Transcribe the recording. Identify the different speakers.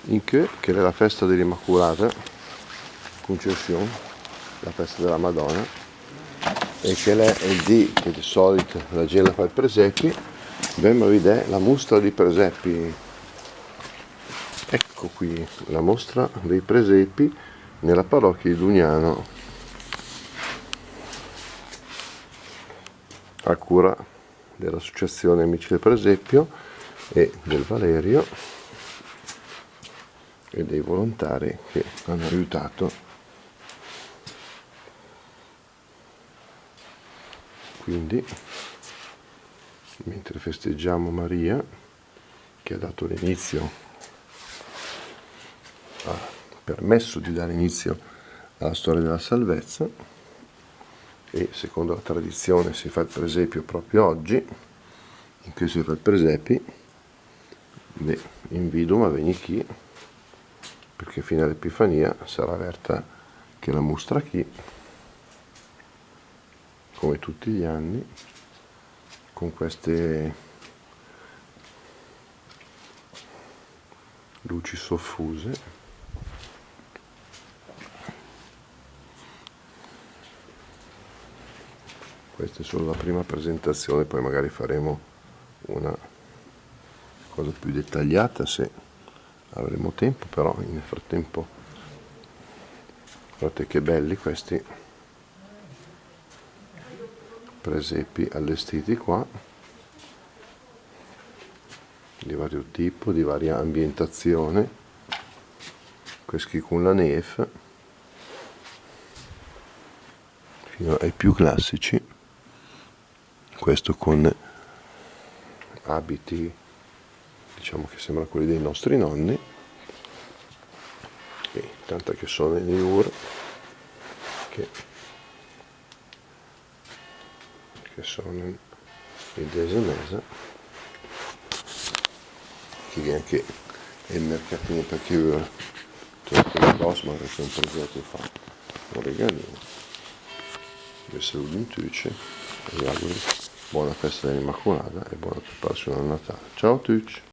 Speaker 1: in che è la festa dell'Immacolata Concezione, la festa della Madonna, e che è il dì che di solito la gente fa il presepi. Abbiamo vedere la mostra di presepi. Ecco qui la mostra dei presepi nella parrocchia di Dugnano, a cura dell'associazione Amici del Presepio e del Valerio e dei volontari che hanno aiutato. Quindi, mentre festeggiamo Maria, che ha dato l'inizio, ha permesso di dare inizio alla storia della salvezza, e secondo la tradizione si fa il presepio proprio oggi, in cui si fa il presepi, invidum a venire chi, perché fino all'Epifania sarà aperta che la mostra chi, come tutti gli anni, con queste luci soffuse. Questa è solo la prima presentazione, poi magari faremo una cosa più dettagliata se avremo tempo, però nel frattempo guardate che belli questi presepi allestiti qua, di vario tipo, di varia ambientazione, questi con la neve fino ai più classici, questo con abiti diciamo che sembrano quelli dei nostri nonni, e tanto che sono nei Ur che sono il desenese, che anche il mercatino, perché io il Bosman che è un progetto fa un regalino. Vi saluto in tutti e vi auguro buona festa dell'Immacolata e buona preparazione al Natale. Ciao a tutti!